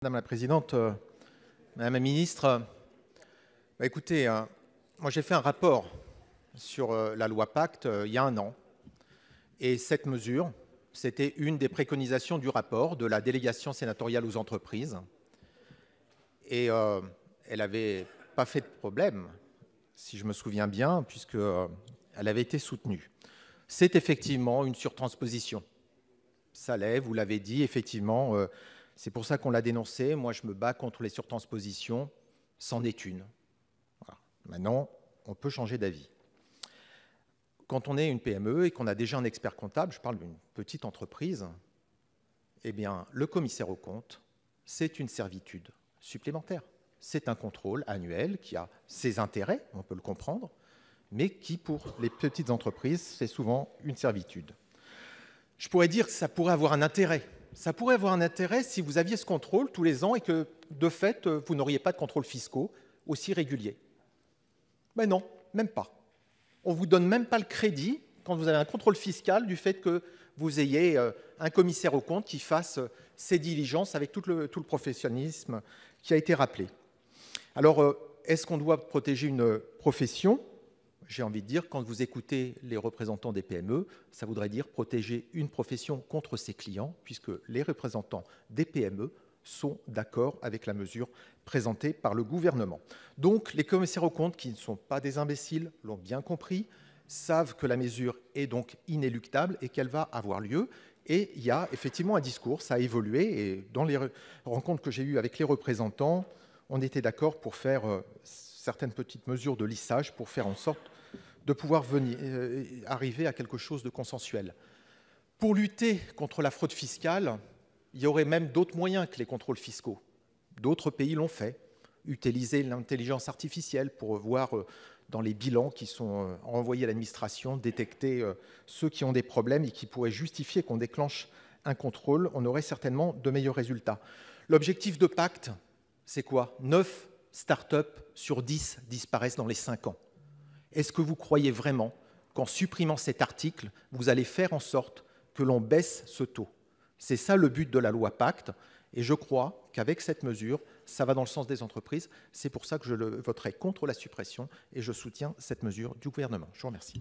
Madame la présidente, madame la ministre, écoutez, moi j'ai fait un rapport sur la loi Pacte il y a un an. Et cette mesure, c'était une des préconisations du rapport de la délégation sénatoriale aux entreprises. Et elle n'avait pas fait de problème, si je me souviens bien, puisqu'elle avait été soutenue. C'est effectivement une surtransposition. Ça l'est, vous l'avez dit, effectivement. C'est pour ça qu'on l'a dénoncé. Moi, je me bats contre les surtranspositions. C'en est une. Voilà. Maintenant, on peut changer d'avis. Quand on est une PME et qu'on a déjà un expert comptable, je parle d'une petite entreprise, eh bien, le commissaire aux comptes, c'est une servitude supplémentaire. C'est un contrôle annuel qui a ses intérêts, on peut le comprendre, mais qui, pour les petites entreprises, c'est souvent une servitude. Je pourrais dire que ça pourrait avoir un intérêt. Ça pourrait avoir un intérêt si vous aviez ce contrôle tous les ans et que, de fait, vous n'auriez pas de contrôles fiscaux aussi réguliers. Mais non, même pas. On ne vous donne même pas le crédit, quand vous avez un contrôle fiscal, du fait que vous ayez un commissaire aux comptes qui fasse ses diligences avec tout le professionnalisme qui a été rappelé. Alors, est-ce qu'on doit protéger une profession ? J'ai envie de dire, quand vous écoutez les représentants des PME, ça voudrait dire protéger une profession contre ses clients, puisque les représentants des PME sont d'accord avec la mesure présentée par le gouvernement. Donc, les commissaires aux comptes, qui ne sont pas des imbéciles, l'ont bien compris, savent que la mesure est donc inéluctable et qu'elle va avoir lieu. Et il y a effectivement un discours, ça a évolué, et dans les rencontres que j'ai eues avec les représentants, on était d'accord pour faire certaines petites mesures de lissage pour faire en sorte de pouvoir arriver à quelque chose de consensuel. Pour lutter contre la fraude fiscale, il y aurait même d'autres moyens que les contrôles fiscaux. D'autres pays l'ont fait. Utiliser l'intelligence artificielle pour voir dans les bilans qui sont envoyés à l'administration, détecter ceux qui ont des problèmes et qui pourraient justifier qu'on déclenche un contrôle. On aurait certainement de meilleurs résultats. L'objectif de Pacte, c'est quoi ? 9 start-up sur 10 disparaissent dans les 5 ans. Est-ce que vous croyez vraiment qu'en supprimant cet article, vous allez faire en sorte que l'on baisse ce taux ? C'est ça le but de la loi Pacte. Et je crois qu'avec cette mesure, ça va dans le sens des entreprises. C'est pour ça que je voterai contre la suppression et je soutiens cette mesure du gouvernement. Je vous remercie.